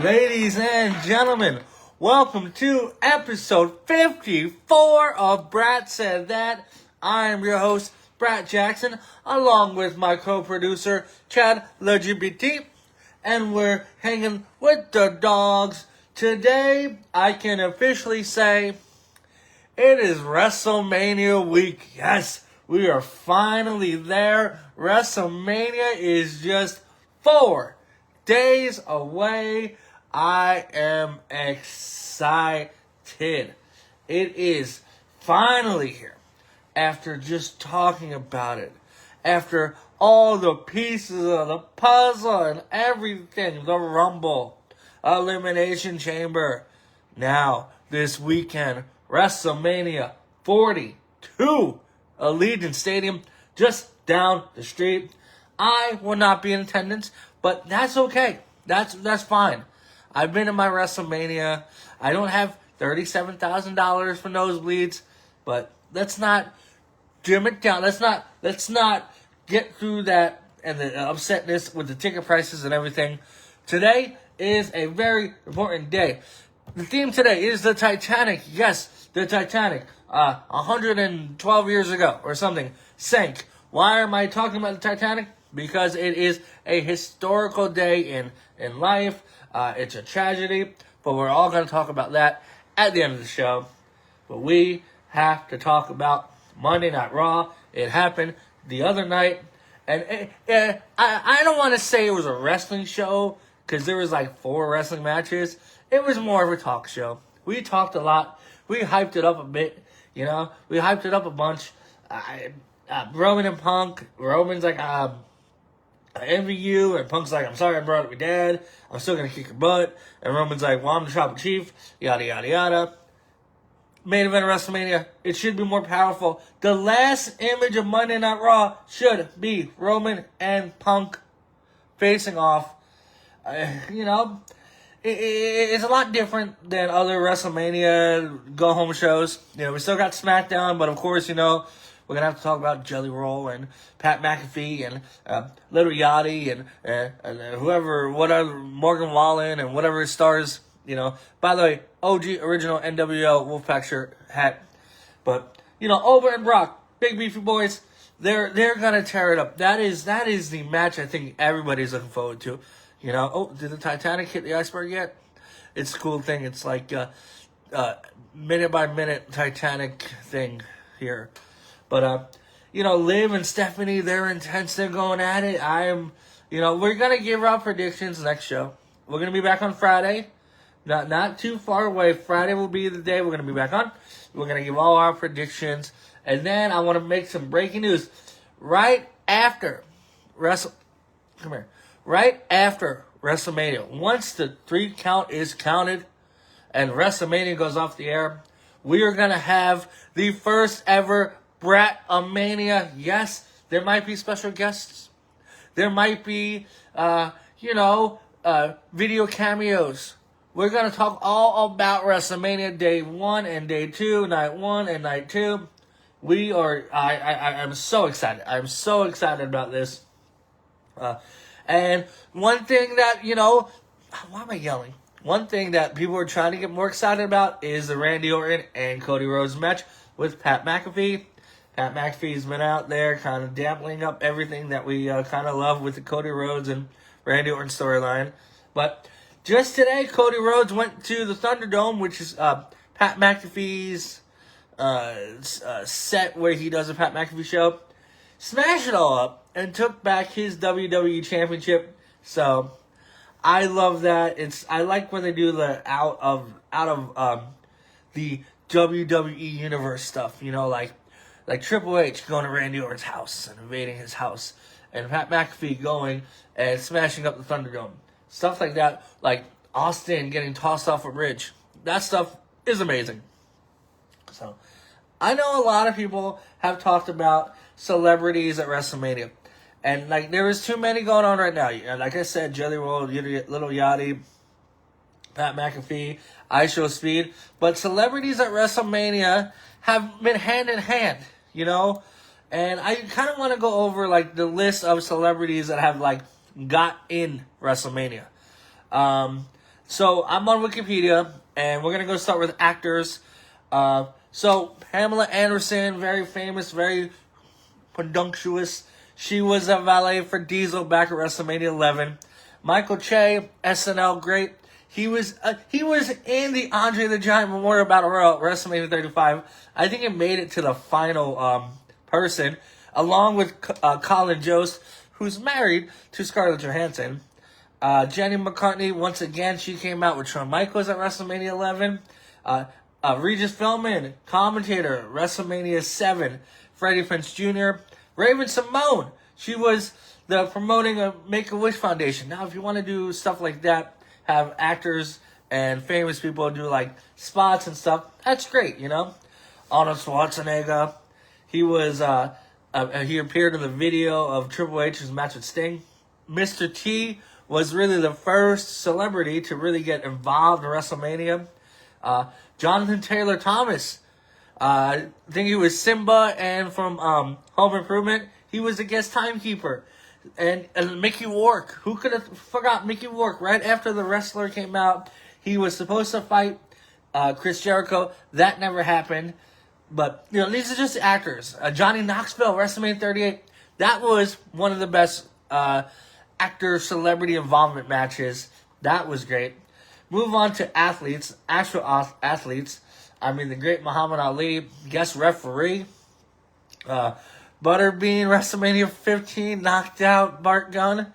Ladies and gentlemen, welcome to episode 54 of Brat Said That. I am your host, Brat Jackson, along with my co-producer, Chad LGBT, and we're hanging with the dogs. Today, I can officially say it is WrestleMania week. Yes, we are finally there. WrestleMania is just 4 days away. I am excited. It is finally here. After just talking about it, after all the pieces of the puzzle and everything, the Rumble, Elimination Chamber, now this weekend, WrestleMania 42, Allegiant Stadium, just down the street. I will not be in attendance, but that's okay. That's fine. I've been to my WrestleMania. I don't have $37,000 for nosebleeds, but let's not dim it down. Let's not get through that and the upsetness with the ticket prices and everything. Today is a very important day. The theme today is the Titanic. Yes, the Titanic. 112 years ago or something sank. Why am I talking about the Titanic? Because it is a historical day in life. It's a tragedy, but we're all going to talk about that at the end of the show. But we have to talk about Monday Night Raw. It happened the other night, and I don't want to say it was a wrestling show because there was like 4 wrestling matches. It was more of a talk show. We talked a lot. We hyped it up a bit, we hyped it up a bunch. Roman and Punk. Roman's like, I envy you, and Punk's like, I'm sorry I brought up your dad. I'm still gonna kick your butt. And Roman's like, well, I'm the tribal chief. Yada yada yada. Main event of WrestleMania. It should be more powerful. The last image of Monday Night Raw should be Roman and Punk facing off. It's a lot different than other WrestleMania go-home shows. We still got SmackDown, but of course, we're going to have to talk about Jelly Roll and Pat McAfee and Little Yachty and whoever, whatever, Morgan Wallen and whatever stars, By the way, OG original NWO Wolfpack shirt, hat. But, Over and Brock, big beefy boys, they're going to tear it up. That is the match I think everybody's looking forward to. Did the Titanic hit the iceberg yet? It's a cool thing. It's like minute by minute Titanic thing here. But, Liv and Stephanie, they're intense. They're going at it. We're going to give our predictions next show. We're going to be back on Friday. Not too far away. Friday will be the day we're going to be back on. We're going to give all our predictions. And then I want to make some breaking news. Right after WrestleMania, once the 3 count is counted and WrestleMania goes off the air, we are going to have the first ever Brat-A-Mania. Yes, there might be special guests. There might be, video cameos. We're going to talk all about WrestleMania Day 1 and Day 2, Night 1 and Night 2. I'm so excited. I'm so excited about this. And one thing that, why am I yelling? One thing that people are trying to get more excited about is the Randy Orton and Cody Rhodes match with Pat McAfee. Pat McAfee's been out there kind of damping up everything that we kind of love with the Cody Rhodes and Randy Orton storyline. But just today, Cody Rhodes went to the Thunderdome, which is Pat McAfee's set where he does a Pat McAfee show. Smashed it all up and took back his WWE Championship. So I love that. I like when they do the out of the WWE universe stuff. Like Triple H going to Randy Orton's house and invading his house, and Pat McAfee going and smashing up the Thunderdome. Stuff like that, like Austin getting tossed off a bridge. That stuff is amazing. So I know a lot of people have talked about celebrities at WrestleMania. And, there is too many going on right now. Like I said, Jelly Roll, Little Yachty, Pat McAfee, IShow Speed. But celebrities at WrestleMania have been hand in hand, And I kind of want to go over, the list of celebrities that have, got in WrestleMania. So I'm on Wikipedia, and we're going to go start with actors. So Pamela Anderson, very famous, very peduncuous. She was a valet for Diesel back at WrestleMania 11. Michael Che, SNL great. He was in the Andre the Giant Memorial Battle Royal at WrestleMania 35. I think it made it to the final person, along with Colin Jost, who's married to Scarlett Johansson. Jenny McCartney, once again, she came out with Shawn Michaels at WrestleMania 11. Regis Philbin, commentator, WrestleMania 7. Freddie Prinze Jr. Raven Simone, she was the promoting a Make-A-Wish Foundation. Now, if you want to do stuff like that, have actors and famous people do like spots and stuff, that's great, you know. Arnold Schwarzenegger, he appeared in the video of Triple H's match with Sting. Mr. T was really the first celebrity to really get involved in WrestleMania. Jonathan Taylor Thomas, I think he was Simba, and from Home Improvement, he was the guest timekeeper. And Mickey Rourke, who could have forgot Mickey Rourke? Right after the wrestler came out, he was supposed to fight Chris Jericho. That never happened. But, you know, these are just actors. Johnny Knoxville, WrestleMania 38. That was one of the best actor-celebrity involvement matches. That was great. Move on to athletes, actual athletes. I mean, the great Muhammad Ali, guest referee. Butterbean, WrestleMania 15, knocked out Bart Gunn.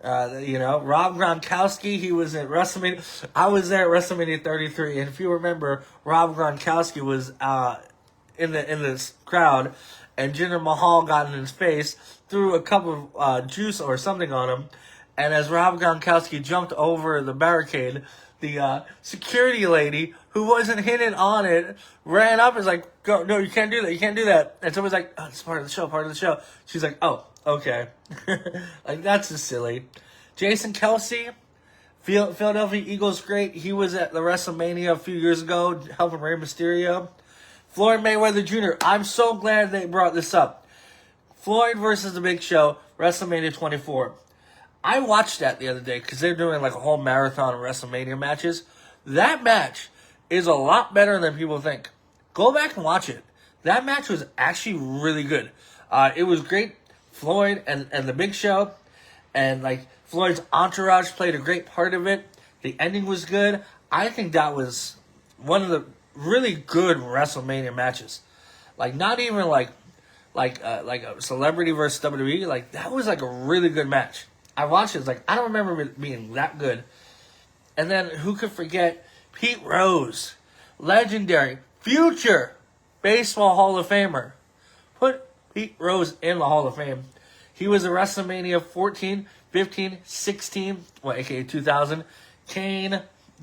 Rob Gronkowski, he was at WrestleMania. I was there at WrestleMania 33, and if you remember, Rob Gronkowski was in this crowd, and Jinder Mahal got in his face, threw a cup of juice or something on him, and as Rob Gronkowski jumped over the barricade, the security lady, who wasn't hitting on it, ran up and was like, "Go, no, you can't do that, you can't do that." And someone's like, "Oh, it's part of the show. She's like, "Oh, okay." Like, that's just silly. Jason Kelsey, Philadelphia Eagles great. He was at the WrestleMania a few years ago, helping Rey Mysterio. Floyd Mayweather Jr., I'm so glad they brought this up. Floyd versus The Big Show, WrestleMania 24. I watched that the other day because they're doing like a whole marathon of WrestleMania matches. That match is a lot better than people think. Go back and watch it. That match was actually really good. It was great. Floyd and The Big Show, and like Floyd's entourage played a great part of it. The ending was good. I think that was one of the really good WrestleMania matches. Like, not even like a celebrity versus WWE. Like, that was like a really good match. I watched it. It's like, I don't remember it being that good. And then who could forget Pete Rose, legendary, future baseball Hall of Famer. Put Pete Rose in the Hall of Fame. He was at WrestleMania 14, 15, 16, aka 2000. Kane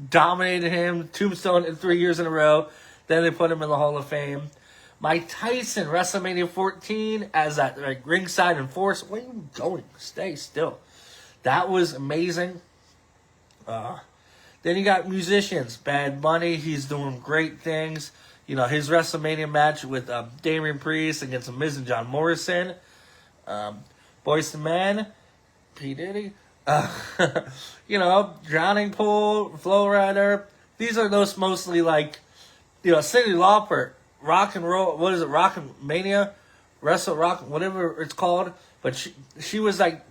dominated him, Tombstone in 3 years in a row. Then they put him in the Hall of Fame. Mike Tyson, WrestleMania 14, as that ringside enforcer. Where are you going? Stay still. That was amazing. Then you got musicians. Bad Bunny, he's doing great things. You know, his WrestleMania match with Damian Priest against Miz and John Morrison. Boyz II Men, P. Diddy. Drowning Pool, Flow Rider. These are those mostly like, Cyndi Lauper, Rock and Roll, what is it, Rock and Mania? Wrestle Rock, whatever it's called. But she was like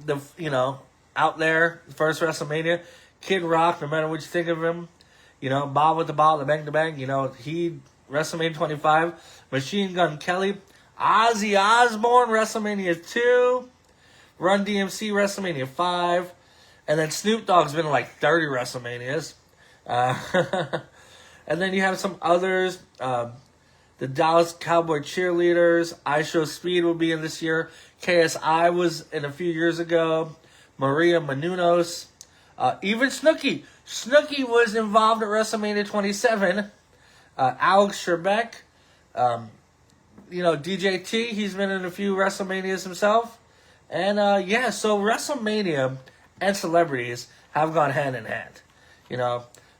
out there, first WrestleMania. Kid Rock, no matter what you think of him. Bob with the Ball, the Bang to Bang. He, WrestleMania 25. Machine Gun Kelly. Ozzy Osbourne, WrestleMania 2. Run DMC, WrestleMania 5. And then Snoop Dogg's been in like 30 WrestleManias. And then you have some others. The Dallas Cowboy Cheerleaders. I Show Speed will be in this year. KSI was in a few years ago. Maria Menounos. Even Snooki. Snooki was involved at WrestleMania 27. Alex Trebek. DJ T. He's been in a few WrestleManias himself. And, so WrestleMania and celebrities have gone hand in hand.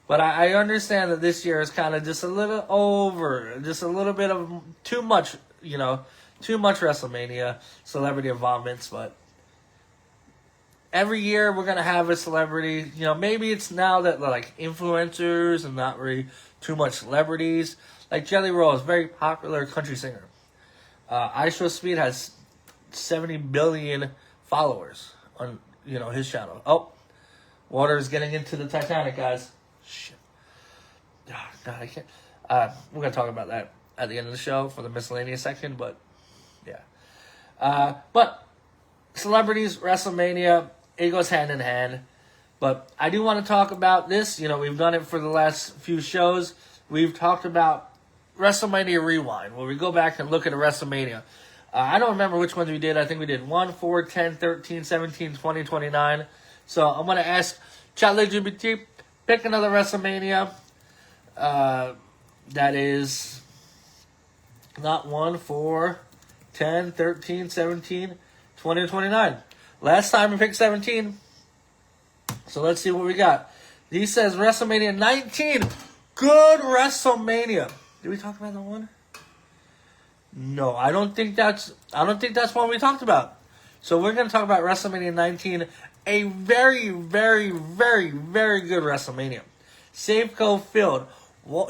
But I understand that this year is kind of just a little over. Just a little bit of too much, too much WrestleMania celebrity involvements. But every year we're going to have a celebrity. You know, maybe it's now that they're like influencers and not really too much celebrities. Like Jelly Roll is a very popular country singer. Ice Speed has 70 billion followers on, you know, his channel. Oh, water is getting into the Titanic, guys. Shit. Oh, God, I can't. We're going to talk about that at the end of the show for the miscellaneous section, but yeah. But celebrities, WrestleMania, it goes hand in hand. But I do want to talk about this. You know, we've done it for the last few shows. We've talked about WrestleMania Rewind, where we go back and look at a WrestleMania. I don't remember which ones we did. I think we did 1, 4, 10, 13, 17, 20, 29. So I'm going to ask ChatGPT, pick another WrestleMania that is not 1, 4, 10, 13, 17, 20, 29. Last time we picked 17. So let's see what we got. He says WrestleMania 19. Good WrestleMania. Did we talk about that one? No, I don't think that's one we talked about. So we're going to talk about WrestleMania 19, a very, very, very, very good WrestleMania. Safeco Field,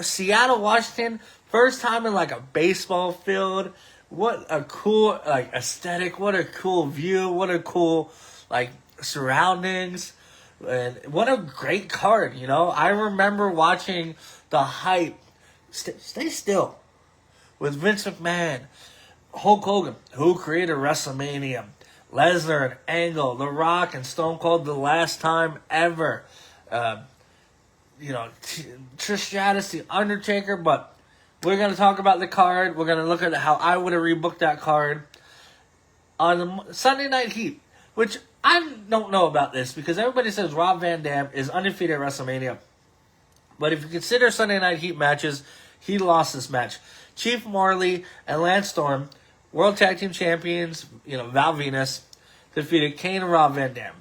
Seattle, Washington, first time in like a baseball field. What a cool like aesthetic, what a cool view, what a cool like surroundings, and what a great card, you know. I remember watching the hype. Stay still. With Vince McMahon, Hulk Hogan, who created WrestleMania, Lesnar and Angle, The Rock and Stone Cold, the last time ever. You know, Trish Stratus, The Undertaker, but we're going to talk about the card. We're going to look at how I would have rebooked that card. On the Sunday Night Heat, which I don't know about this because everybody says Rob Van Dam is undefeated at WrestleMania. But if you consider Sunday Night Heat matches, he lost this match. Chief Marley and Lance Storm, World Tag Team Champions, you know, Val Venus, defeated Kane and Rob Van Dam.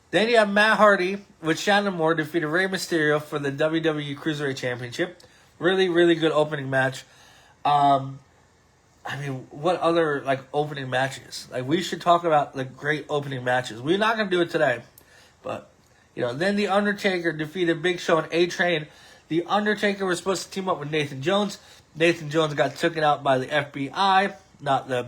Then you have Matt Hardy with Shannon Moore defeated Rey Mysterio for the WWE Cruiserweight Championship. Really, really good opening match. I mean, what other, like, opening matches? Like, we should talk about the great opening matches. We're not going to do it today. But, you know, then The Undertaker defeated Big Show and A-Train. The Undertaker was supposed to team up with Nathan Jones. Nathan Jones got taken out by the FBI, not the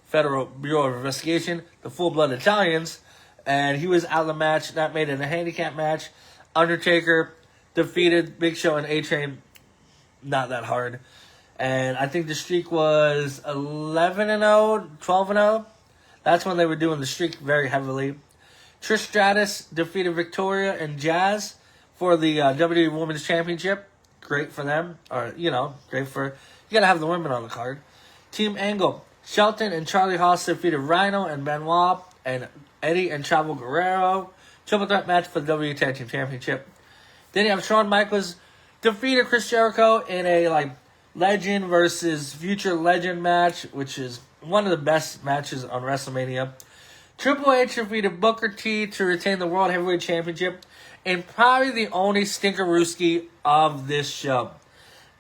Federal Bureau of Investigation, the full-blood Italians. And he was out of the match. That made it a handicap match. Undertaker defeated Big Show and A-Train. Not that hard. And I think the streak was 11-0, 12-0. That's when they were doing the streak very heavily. Trish Stratus defeated Victoria and Jazz for the WWE Women's Championship. Great for them. Or, you know, great for... You got to have the women on the card. Team Angle. Shelton and Charlie Haas defeated Rhino and Benoit and Eddie and Chavo Guerrero. Triple threat match for the WWE Tag Team Championship. Then you have Shawn Michaels defeated Chris Jericho in a, like, legend versus future legend match, which is one of the best matches on WrestleMania. Triple H defeated Booker T to retain the World Heavyweight Championship, and probably the only stinkerooski of this show.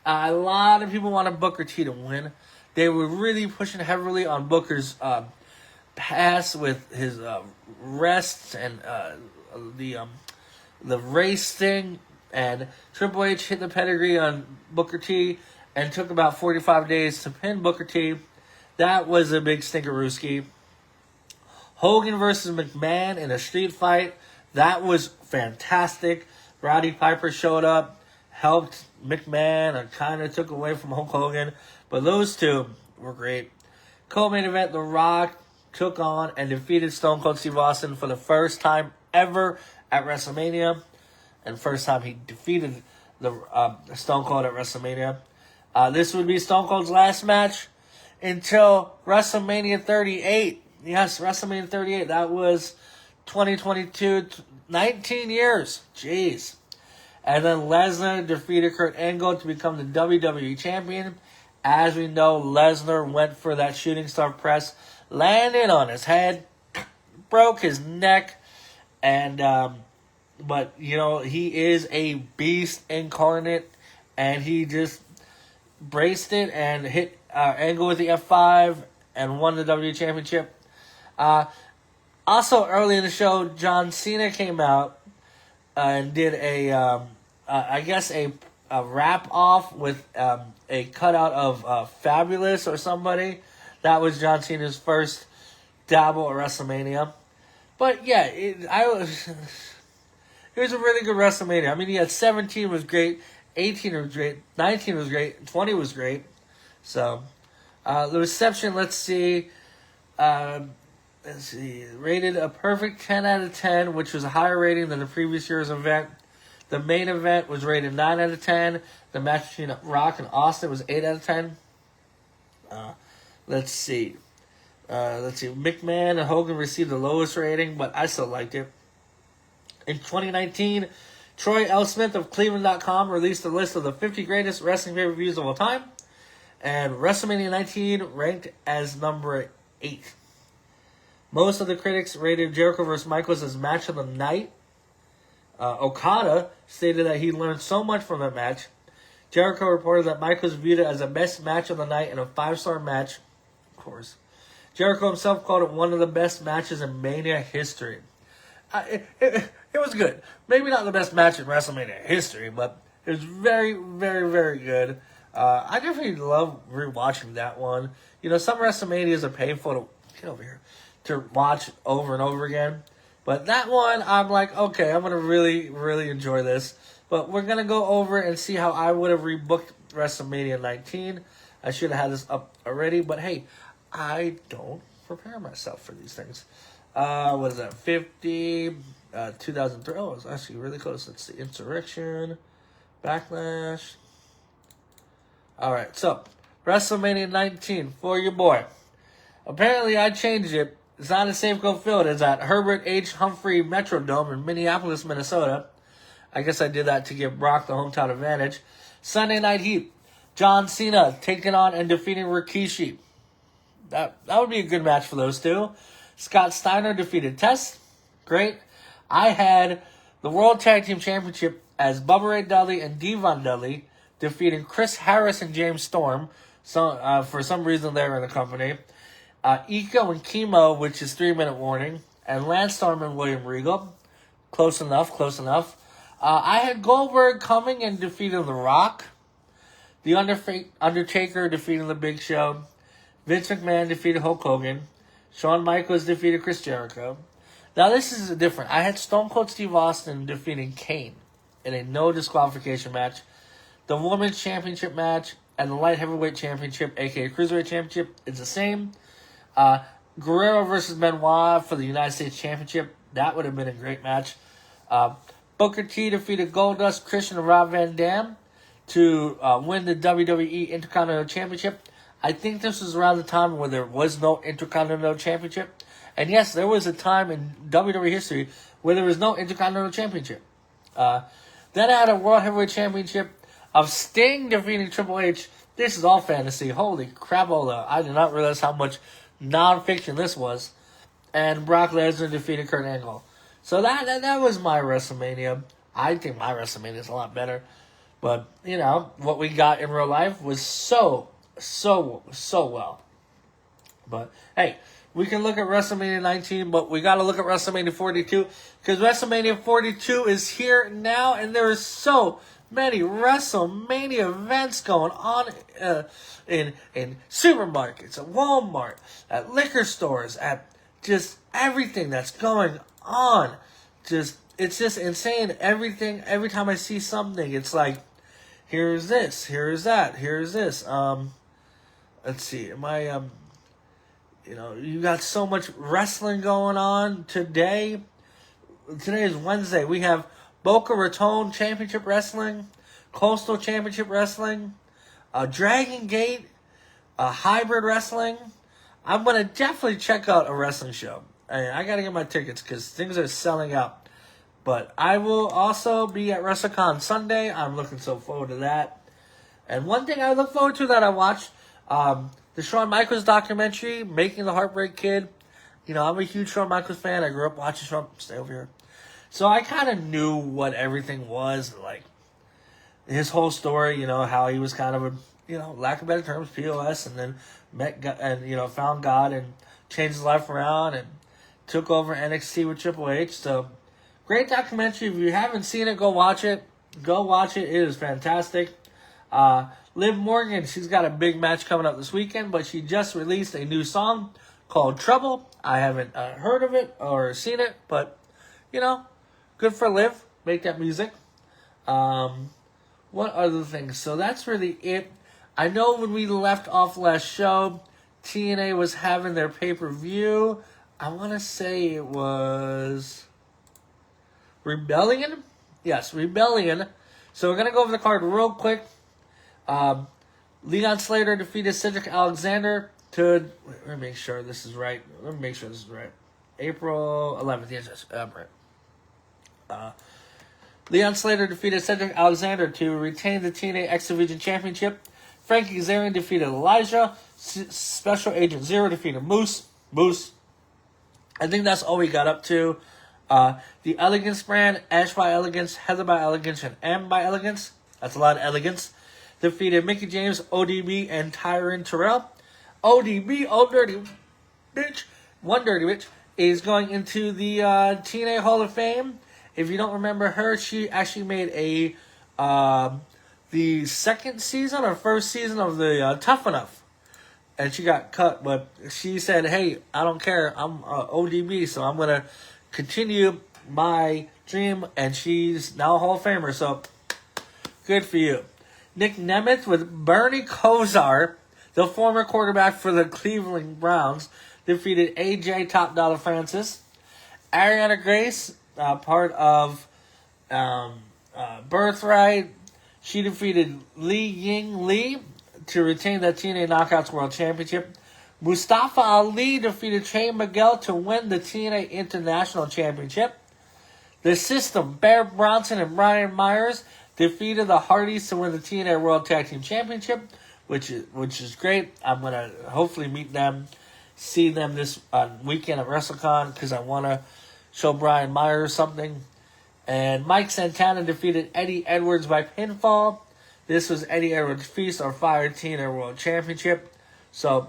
A lot of people wanted Booker T to win. They were really pushing heavily on Booker's pass with his rests and the race thing. And Triple H hit the pedigree on Booker T and took about 45 days to pin Booker T. That was a big stinkerooski. Hogan versus McMahon in a street fight. That was fantastic. Roddy Piper showed up, helped McMahon, and kind of took away from Hulk Hogan. But those two were great. Co-main event, The Rock took on and defeated Stone Cold Steve Austin for the first time ever at WrestleMania. And first time he defeated the Stone Cold at WrestleMania. This would be Stone Cold's last match until WrestleMania 38. Yes, WrestleMania 38. That was 2022, 19 years. Jeez. And then Lesnar defeated Kurt Angle to become the WWE Champion. As we know, Lesnar went for that shooting star press, landed on his head, broke his neck, and but you know, he is a beast incarnate, and he just braced it and hit Angle with the F5 and won the WWE Championship. Also, early in the show, John Cena came out and did a wrap off with a cutout of Fabulous or somebody. That was John Cena's first dabble at WrestleMania. But yeah, it was a really good WrestleMania. I mean, he had 17 was great, 18 was great, 19 was great, 20 was great. So, the reception, let's see, rated a perfect 10 out of 10, which was a higher rating than the previous year's event. The main event was rated 9 out of 10. The match between Rock and Austin was 8 out of 10. Let's see. McMahon and Hogan received the lowest rating, but I still liked it. In 2019, Troy L. Smith of Cleveland.com released a list of the 50 greatest wrestling pay-per-views of all time, and WrestleMania 19 ranked as number 8. Most of the critics rated Jericho vs. Michaels as match of the night. Okada stated that he learned so much from that match. Jericho reported that Michaels viewed it as the best match of the night and a 5-star match. Of course. Jericho himself called it one of the best matches in Mania history. It was good. Maybe not the best match in WrestleMania history, but it was very, very, very good. I definitely love rewatching that one. You know, some WrestleManias are painful to watch over and over again. But that one, I'm like, okay, I'm going to really, really enjoy this. But we're going to go over and see how I would have rebooked WrestleMania 19. I should have had this up already, but hey, I don't prepare myself for these things. What is that, 50, 2003, oh, it's actually really close. It's the Insurrection, Backlash. Alright, so, WrestleMania 19 for your boy. Apparently, I changed it. It's not at Safeco Field. It's at Herbert H. Humphrey Metrodome in Minneapolis, Minnesota. I guess I did that to give Brock the hometown advantage. Sunday Night Heat. John Cena taking on and defeating Rikishi. That would be a good match for those two. Scott Steiner defeated Test. Great. I had the World Tag Team Championship as Bubba Ray Dudley and Devon Dudley defeating Chris Harris and James Storm. So for some reason they're in the company. Iko and Chemo, which is 3-minute warning. And Lance Storm and William Regal. Close enough. I had Goldberg coming and defeating The Rock. The Undertaker defeating The Big Show. Vince McMahon defeated Hulk Hogan. Shawn Michaels defeated Chris Jericho. Now this is different. I had Stone Cold Steve Austin defeating Kane in a no disqualification match. The Women's Championship match and the Light Heavyweight Championship, aka Cruiserweight Championship, is the same. Guerrero versus Benoit for the United States Championship. That would have been a great match. Booker T defeated Goldust, Christian, and Rob Van Dam to win the WWE Intercontinental Championship. I think this was around the time where there was no Intercontinental Championship. And yes, there was a time in WWE history where there was no Intercontinental Championship. Then I had a World Heavyweight Championship of Sting defeating Triple H. This is all fantasy. Holy crapola. I did not realize how much non-fiction this was. And Brock Lesnar defeated Kurt Angle. So that was my WrestleMania. I think my WrestleMania is a lot better. But, you know, what we got in real life was so well. But, hey, we can look at WrestleMania 19, but we got to look at WrestleMania 42, because WrestleMania 42 is here now, and there are so many WrestleMania events going on in supermarkets, at Walmart, at liquor stores, at just everything that's going on. It's just insane. Everything, every time I see something, it's like, here's this, here's that, here's this. Let's see, you got so much wrestling going on today. Today is Wednesday. We have Boca Raton Championship Wrestling, Coastal Championship Wrestling, Dragon Gate, Hybrid Wrestling. I'm going to definitely check out a wrestling show. I got to get my tickets because things are selling out. But I will also be at WrestleCon Sunday. I'm looking so forward to that. And one thing I look forward to that I watched, the Shawn Michaels documentary, Making the Heartbreak Kid. You know, I'm a huge Shawn Michaels fan. I grew up watching Shawn. Stay over here. So I kind of knew what everything was, like his whole story, you know, how he was kind of a, lack of better terms, POS, and then met God, and, found God and changed his life around and took over NXT with Triple H. So, great documentary. If you haven't seen it, go watch it. Go watch it. It is fantastic. Liv Morgan, she's got a big match coming up this weekend, but she just released a new song called Trouble. I haven't heard of it or seen it, but, good for Liv. Make that music. What other things? So that's really it. I know when we left off last show, TNA was having their pay-per-view. I want to say it was Rebellion? Yes, Rebellion. So we're going to go over the card real quick. Leon Slater defeated Cedric Alexander to... Let me make sure this is right. April 11th. Yes, right. Leon Slater defeated Cedric Alexander to retain the TNA X Division Championship. Frankie Kazarian defeated Elijah. Special Agent Zero defeated Moose. I think that's all we got up to. The Elegance brand, Ash by Elegance, Heather by Elegance, and M by Elegance. That's a lot of elegance. Defeated Mickie James, ODB, and Tyron Terrell. ODB, Old Dirty Bitch, One Dirty Bitch, is going into the TNA Hall of Fame. If you don't remember her, she actually made the second season or first season of the Tough Enough. And she got cut, but she said, hey, I don't care. I'm ODB, so I'm going to continue my dream. And she's now a Hall of Famer, so good for you. Nick Nemeth with Bernie Kosar, the former quarterback for the Cleveland Browns, defeated AJ Top Dollar Francis. Ariana Grace, part of Birthright, she defeated Li Ying Lee to retain the TNA Knockouts World Championship. Mustafa Ali defeated Trey Miguel to win the TNA International Championship. The System, Bear Bronson and Brian Myers, defeated the Hardys to win the TNA World Tag Team Championship, which is great. I'm going to hopefully meet them, see them this weekend at WrestleCon, because I want to show Brian Myers something. And Mike Santana defeated Eddie Edwards by pinfall. This was Eddie Edwards' Feast or Fire TNA World Championship. So,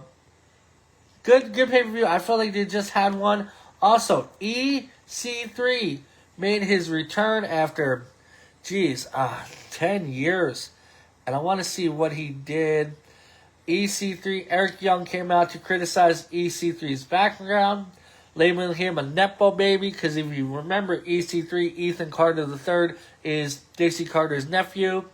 good pay-per-view. I feel like they just had one. Also, EC3 made his return after, 10 years. And I want to see what he did. EC3, Eric Young came out to criticize EC3's background, labeling him a Nepo baby, because if you remember, EC3, Ethan Carter III, is Dixie Carter's nephew,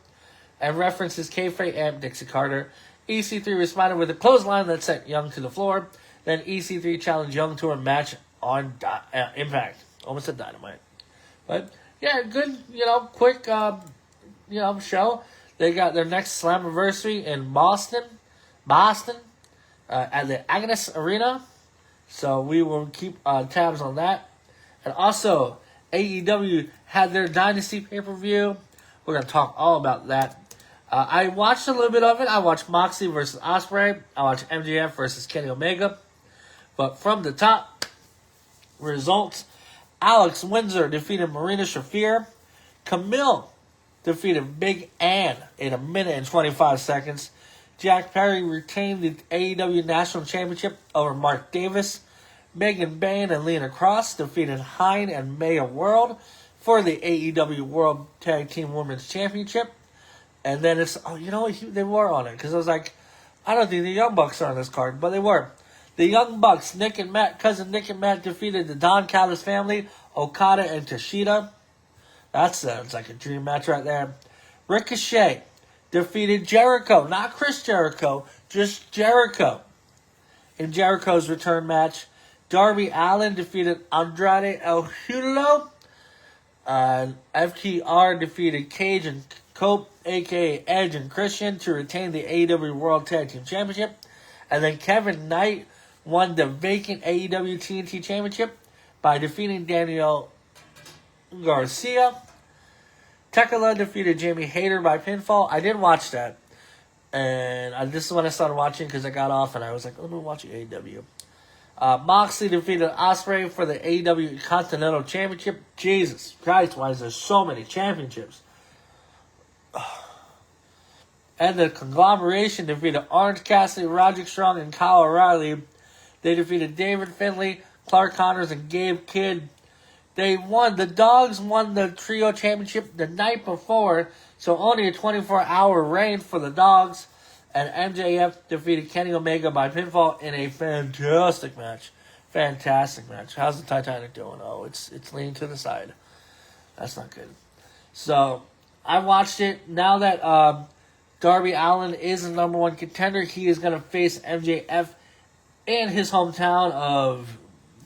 and references kayfabe and Dixie Carter. EC3 responded with a clothesline that sent Young to the floor. Then EC3 challenged Young to a match on Impact. Almost said Dynamite. But, yeah, good, quick, show. They got their next Slammiversary in Boston, at the Agnes Arena. So we will keep tabs on that. And also, AEW had their Dynasty pay-per-view. We're going to talk all about that. I watched a little bit of it. I watched Moxley versus Ospreay. I watched MJF versus Kenny Omega. But from the top, results. Alex Windsor defeated Marina Shafir. Camille defeated Big Ann in 1 minute and 25 seconds. Jack Perry retained the AEW National Championship over Mark Davis. Megan Bayne and Lena Cross defeated Hein and Maya World for the AEW World Tag Team Women's Championship. And then it's, they were on it. Because I was like, I don't think the Young Bucks are on this card. But they were. The Young Bucks, cousin Nick and Matt defeated the Don Callis family, Okada and Kushida. That sounds like a dream match right there. Ricochet defeated Jericho. Not Chris Jericho, just Jericho. In Jericho's return match, Darby Allin defeated Andrade El Idolo. FTR defeated Cage and Cope, a.k.a. Edge and Christian, to retain the AEW World Tag Team Championship. And then Kevin Knight won the vacant AEW TNT Championship by defeating Daniel Garcia. Tekla defeated Jamie Hayter by pinfall. I did watch that. And this is when I started watching because I got off and I was like, let me watch AEW. Moxley defeated Ospreay for the AEW Continental Championship. Jesus Christ, why is there so many championships? And the Conglomeration defeated Orange Cassidy, Roderick Strong, and Kyle O'Reilly. They defeated David Finlay, Clark Connors and Gabe Kidd. The Dogs won the Trio Championship the night before, so only a 24-hour reign for the Dogs. And MJF defeated Kenny Omega by pinfall in a fantastic match. Fantastic match. How's the Titanic doing? Oh, it's leaning to the side. That's not good. So, I watched it. Now that Darby Allin is the number one contender, he is going to face MJF in his hometown of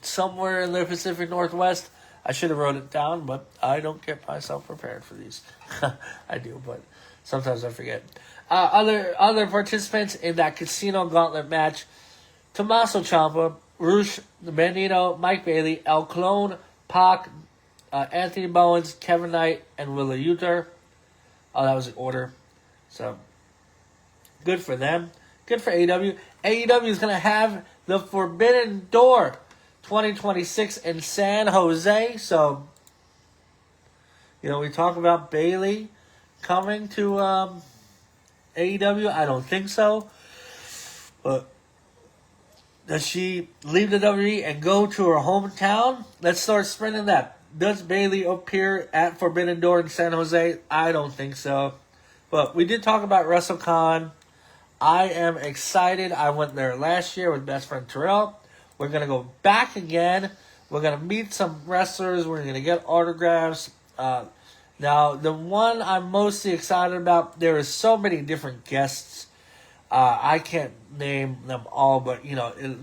somewhere in the Pacific Northwest. I should have wrote it down, but I don't get myself prepared for these. I do, but sometimes I forget. Other participants in that Casino Gauntlet match: Tommaso Ciampa, Rush Bandito, Mike Bailey, El Clone, Pac, Anthony Bowens, Kevin Knight, and Willa Uter. Oh, that was the order. So, good for them. Good for AEW. AEW is going to have the Forbidden Door 2026 in San Jose. So, we talk about Bayley coming to AEW. I don't think so. But does she leave the WWE and go to her hometown? Let's start spreading that. Does Bayley appear at Forbidden Door in San Jose? I don't think so. But we did talk about WrestleCon. I am excited. I went there last year with best friend Terrell. We're going to go back again. We're going to meet some wrestlers. We're going to get autographs. Now, the one I'm mostly excited about, there are so many different guests. I can't name them all, but,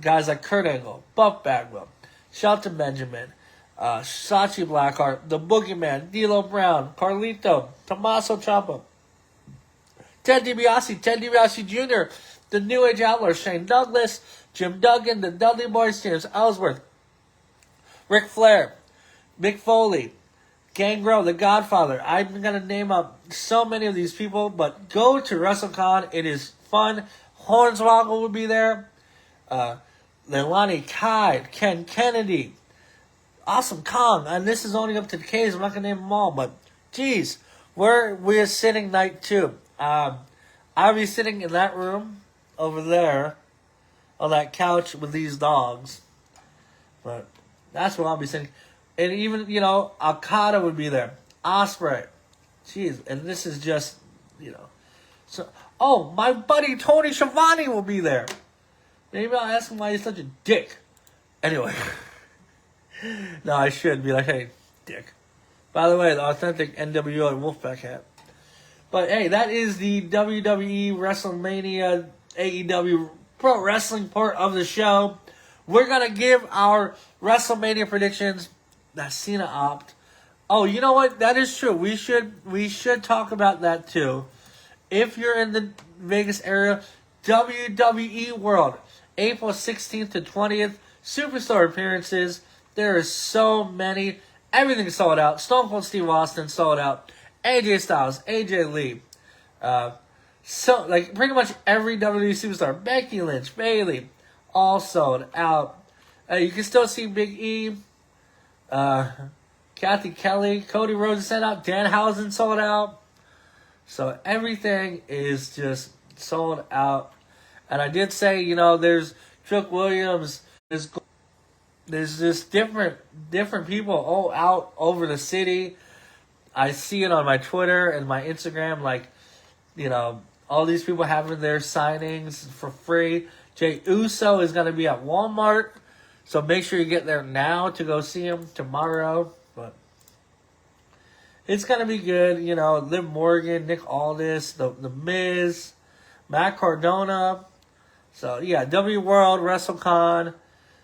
guys like Kurt Angle, Buff Bagwell, Shelton Benjamin, Sachi Blackheart, The Boogeyman, D'Lo Brown, Carlito, Tommaso Ciampa, Ted DiBiase Jr., the New Age Outlaw, Shane Douglas, Jim Duggan, the Dudley Boys, James Ellsworth, Ric Flair, Mick Foley, Gangrel, The Godfather. I'm going to name up so many of these people, but go to WrestleCon. It is fun. Hornswoggle will be there. Leilani Kai, Ken Kennedy, Awesome Kong. And this is only up to the K's. I'm not going to name them all, but geez, we're sitting night 2. I'll be sitting in that room over there on that couch with these dogs. But that's where I'll be sitting. And even, Okada would be there. Ospreay. Jeez. And this is just, So, my buddy Tony Schiavone will be there. Maybe I'll ask him why he's such a dick. Anyway. No, I should be like, hey, dick. By the way, the authentic NWO Wolfpack hat. But, hey, that is the WWE WrestleMania AEW Pro Wrestling part of the show. We're going to give our WrestleMania predictions. That Cena opt. Oh, you know what? That is true. We should talk about that too. If you're in the Vegas area, WWE World, April 16th to 20th, Superstar appearances. There are so many. Everything's sold out. Stone Cold Steve Austin sold out. AJ Styles, AJ Lee. Pretty much every WWE superstar. Becky Lynch, Bayley, all sold out. You can still see Big E. Kathy Kelly, Cody Rhodes sent out, Danhausen sold out. So everything is just sold out. And I did say, there's Trick Williams, there's just different people all out over the city. I see it on my Twitter and my Instagram, all these people having their signings for free. Jey Uso is going to be at Walmart. So make sure you get there now to go see him tomorrow. But it's going to be good. Liv Morgan, Nick Aldis, the Miz, Matt Cardona. So, yeah, W World, WrestleCon.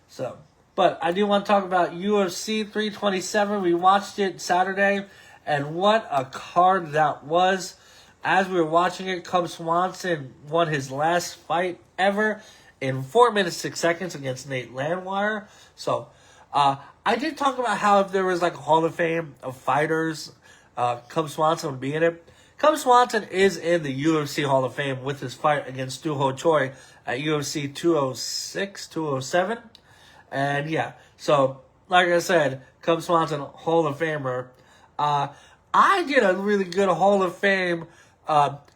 So, but I do want to talk about UFC 327. We watched it Saturday, and what a card that was. As we were watching it, Cub Swanson won his last fight ever in 4 minutes, 6 seconds against Nate Landwehr. So, I did talk about how if there was a Hall of Fame of fighters, Cub Swanson would be in it. Cub Swanson is in the UFC Hall of Fame with his fight against Stu Ho Choi at UFC 206, 207. And yeah, so, like I said, Cub Swanson, Hall of Famer. I did a really good Hall of Fame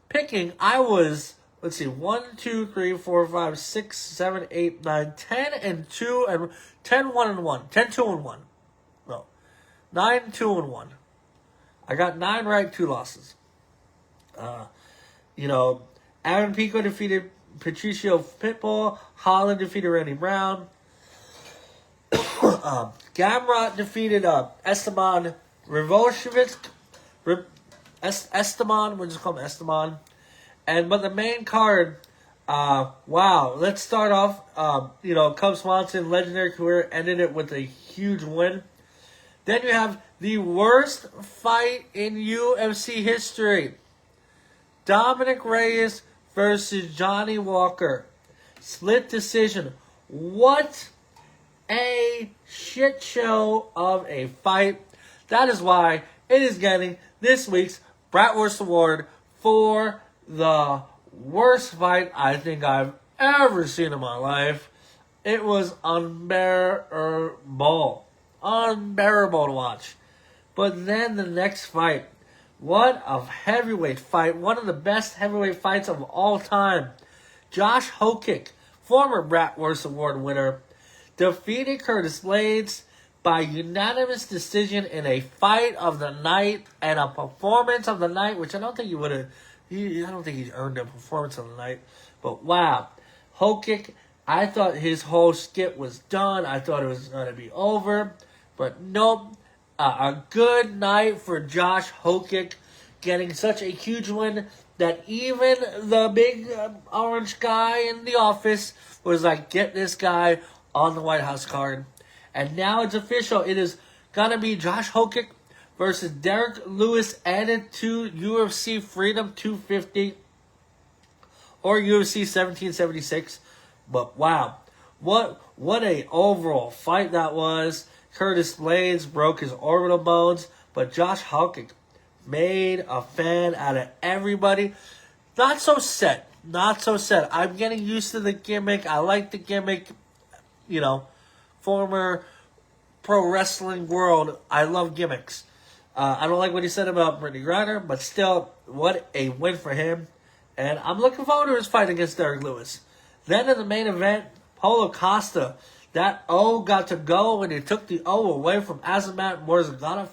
picking. I was let's see, 1, 2, 3, 4, 5, 6, 7, 8, 9, 10, and 2, and 10, 1, and 1. 10, 2, and 1. No. 9, 2, and 1. I got 9 right, 2 losses. Aaron Pico defeated Patricio Pitbull. Holland defeated Randy Brown. Gamrot defeated Esteban Rivocevic. Esteban, we'll just call him Esteban. But the main card, wow. Let's start off, Cub Swanson, legendary career, ended it with a huge win. Then you have the worst fight in UFC history. Dominick Reyes versus Johnny Walker. Split decision. What a shit show of a fight. That is why it is getting this week's BRATWURST Award for the worst fight I think I've ever seen in my life. It was unbearable. Unbearable to watch. But then the next fight. What a heavyweight fight. One of the best heavyweight fights of all time. Josh Hokit, former BRATWURST Award winner, defeated Curtis Blaydes by unanimous decision in a fight of the night and a performance of the night, which I don't think he would have. I don't think he earned a performance of the night. But wow, Hokit, I thought his whole skit was done. I thought it was going to be over. But nope. A good night for Josh Hokit, getting such a huge win that even the big orange guy in the office was like, get this guy on the White House card. And now it's official. It is going to be Josh Hokit versus Derek Lewis, added to UFC Freedom 250 or UFC 1776. But wow, what a overall fight that was. Curtis Blaydes broke his orbital bones, but Josh Hokit made a fan out of everybody. Not so set. I'm getting used to the gimmick. I like the gimmick. Former pro wrestling world. I love gimmicks. I don't like what he said about Brittany Griner, but still, what a win for him. And I'm looking forward to his fight against Derek Lewis. Then in the main event, Paulo Costa. That O got to go when he took the O away from Azamat Murzaganov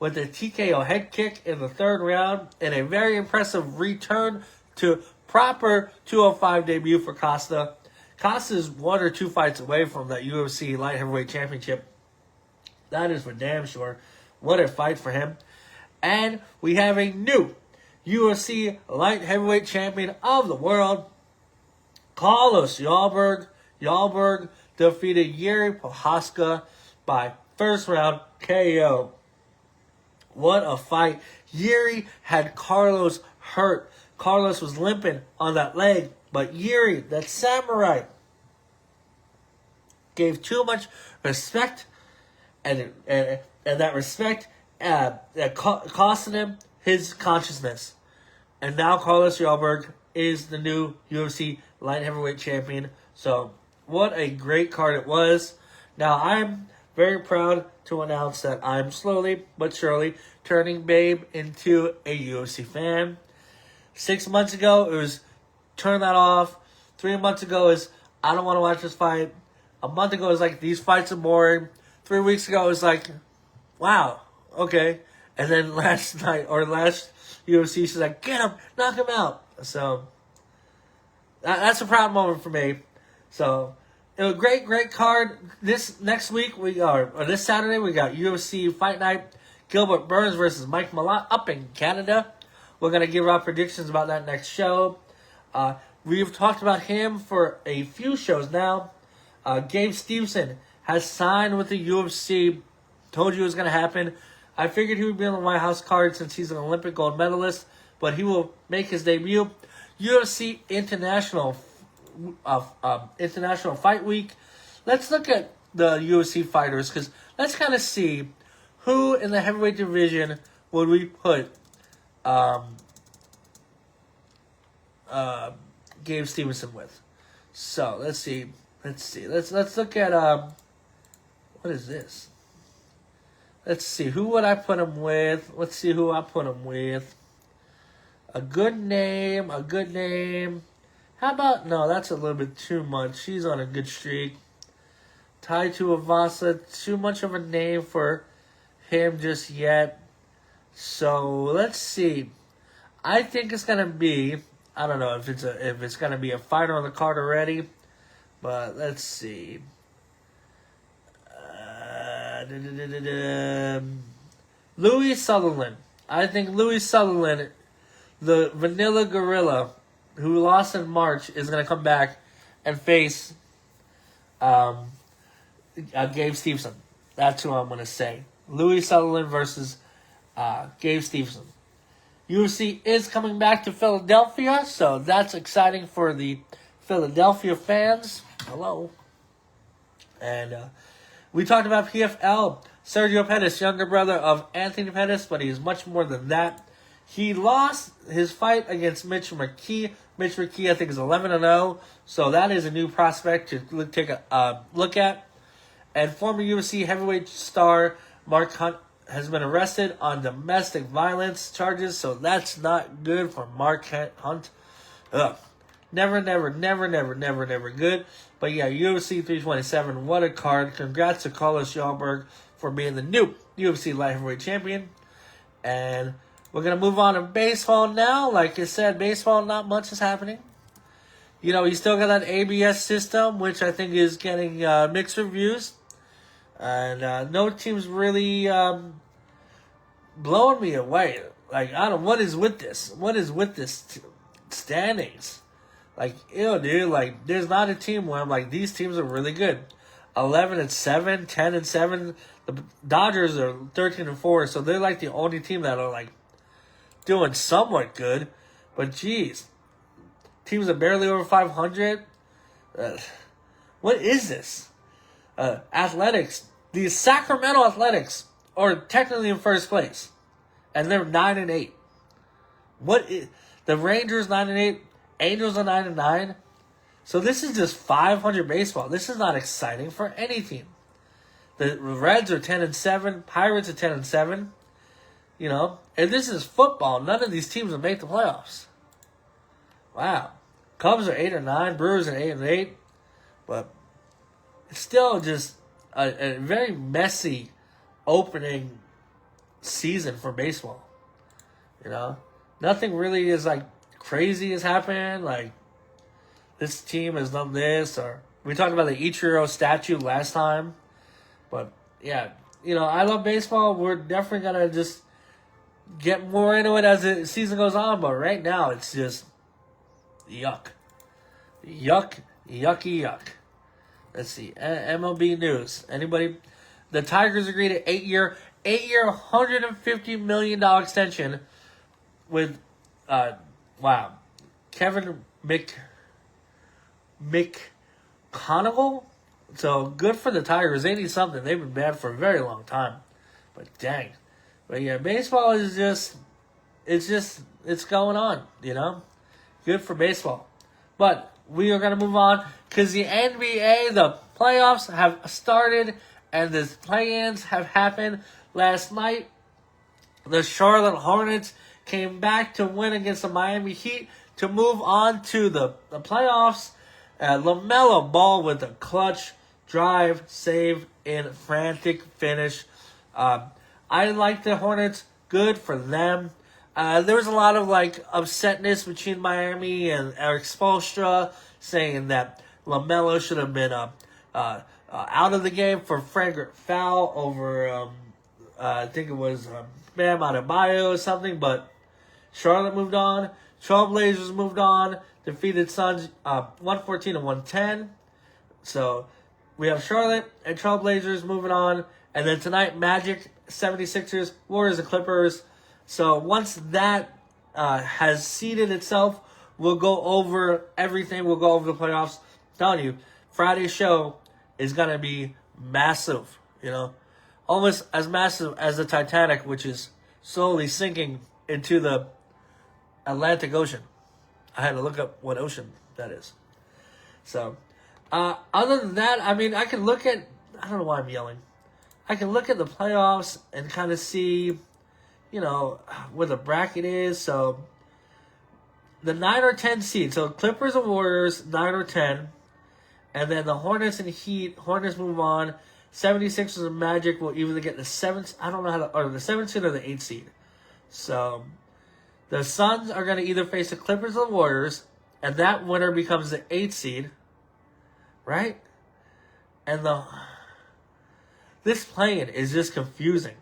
with a TKO head kick in the third round in a very impressive return to proper 205 debut for Costa. Costa's 1 or 2 fights away from that UFC Light Heavyweight Championship. That is for damn sure. What a fight for him. And we have a new UFC Light Heavyweight Champion of the world, Carlos Ulberg. Ulberg defeated Jiri Prochazka by first round KO. What a fight. Jiri had Carlos hurt. Carlos was limping on that leg, but Jiri, that samurai, gave too much respect, and that respect that costed him his consciousness. And now Carlos Ulberg is the new UFC Light Heavyweight Champion. So what a great card it was. Now, I'm very proud to announce that I'm slowly but surely turning Babe into a UFC fan. 6 months ago, it was turn that off. 3 months ago is I don't want to watch this fight. A month ago, it was like, these fights are boring. 3 weeks ago, it was like, wow, okay. And then last UFC, she's like, get him, knock him out. So, that's a proud moment for me. So, it was a great card. This Saturday, we got UFC Fight Night. Gilbert Burns versus Mike Malott up in Canada. We're going to give our predictions about that next show. We've talked about him for a few shows now. Gable Stevson has signed with the UFC. Told you it was going to happen. I figured he would be on the White House card since he's an Olympic gold medalist. But he will make his debut. UFC International Fight Week. Let's look at the UFC fighters, because let's kind of see who in the heavyweight division would we put Gable Stevenson with. So let's see. Let's look at what is this? Let's see, who would I put him with? Let's see who I put him with. A good name. How about, no, that's a little bit too much. She's on a good streak. Tai Tuivasa, too much of a name for him just yet. So, let's see. I think it's going to be, I don't know if it's going to be a fighter on the card already, but let's see. Louis Sutherland. I think Louis Sutherland, the Vanilla Gorilla, who lost in March, is going to come back and face Gabe Stevson. That's who I'm going to say. Louis Sutherland versus Gabe Stevson. UFC is coming back to Philadelphia, so that's exciting for the Philadelphia fans. Hello. And we talked about PFL. Sergio Pettis, younger brother of Anthony Pettis, but he's much more than that. He lost his fight against Mitch McKee. Mitch McKee, I think, is 11-0, so that is a new prospect to take a look at. And former UFC heavyweight star Mark Hunt has been arrested on domestic violence charges, so that's not good for Mark Hunt. Ugh. Never good. But yeah, UFC 327, what a card. Congrats to Carlos Ulberg for being the new UFC Light Heavyweight Champion. And we're going to move on to baseball now. Like I said, baseball, not much is happening. You know, you still got that ABS system, which I think is getting mixed reviews. And no team's really blowing me away. Like, I don't know, what is with this? What is with this standings? Like, ew, dude. Like, there's not a team where I'm like, these teams are really good. 11-7, 10-7. The Dodgers are 13-4, so they're like the only team that are like doing somewhat good. But geez, teams are barely over 500. What is this? Athletics. The Sacramento Athletics are technically in first place, and they're 9-8. The Rangers 9-8, Angels are 9-9. So this is just 500 baseball. This is not exciting for any team. The Reds are 10-7, Pirates are 10-7. You know, and this is football. None of these teams will make the playoffs. Wow. Cubs are 8-9, Brewers are 8-8, but it's still just a very messy opening season for baseball. You know, nothing really is like crazy has happened. Like, this team has done this, or we talked about the Ichiro statue last time. But yeah, you know, I love baseball. We're definitely gonna just get more into it as the season goes on. But right now, it's just yuck. Let's see. MLB news. Anybody? The Tigers agreed to 8-year, $150 million extension with, Kevin McConaughey. So good for the Tigers. They need something. They've been bad for a very long time. But dang. But yeah, baseball is just, it's going on, you know? Good for baseball. But we are going to move on because the NBA, the playoffs have started and the play-ins have happened last night. The Charlotte Hornets came back to win against the Miami Heat to move on to the playoffs. LaMelo Ball with a clutch drive, save, and frantic finish. I like the Hornets. Good for them. There was a lot of upsetness between Miami and Eric Spoelstra, saying that LaMelo should have been out of the game for flagrant foul over I think it was Bam Adebayo or something. But Charlotte moved on. Trailblazers moved on. Defeated Suns 114-110. So we have Charlotte and Trailblazers moving on. And then tonight, Magic, 76ers, Warriors, and Clippers. So once that has seeded itself, we'll go over everything. We'll go over the playoffs. I'm telling you, Friday's show is going to be massive. You know, almost as massive as the Titanic, which is slowly sinking into the Atlantic Ocean. I had to look up what ocean that is. So, other than that, I mean, I can look at, I don't know why I'm yelling. I can look at the playoffs and kind of see, you know, where the bracket is. So, the 9 or 10 seed. So Clippers and Warriors, 9 or 10. And then the Hornets and Heat. Hornets move on. 76ers and Magic will either get the 7th. I don't know how to. Or the 7th seed or the 8th seed. So the Suns are going to either face the Clippers or the Warriors. And that winner becomes the 8th seed. Right? And this play-in is just confusing.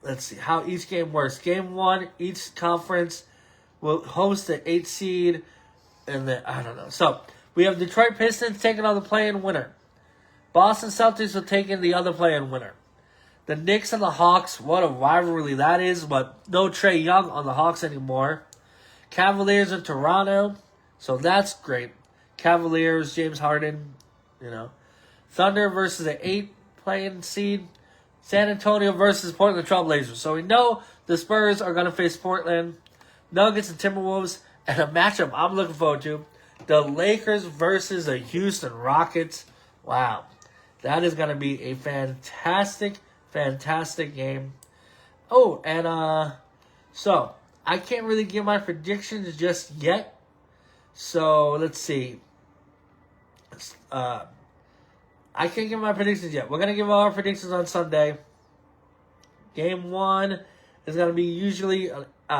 Let's see how each game works. Game 1, each conference will host the 8th seed. And then, I don't know. So, we have Detroit Pistons taking on the play-in winner. Boston Celtics will take in the other play-in winner. The Knicks and the Hawks, what a rivalry that is. But no Trae Young on the Hawks anymore. Cavaliers in Toronto. So, that's great. Cavaliers, James Harden, Thunder versus the 8th play-in seed. San Antonio versus Portland Trailblazers. So we know the Spurs are going to face Portland. Nuggets and Timberwolves. And a matchup I'm looking forward to. The Lakers versus the Houston Rockets. Wow. That is going to be a fantastic, fantastic game. Oh, and so I can't really give my predictions just yet. So let's see. I can't give my predictions yet. We're going to give our predictions on Sunday. Game 1 is going to be usually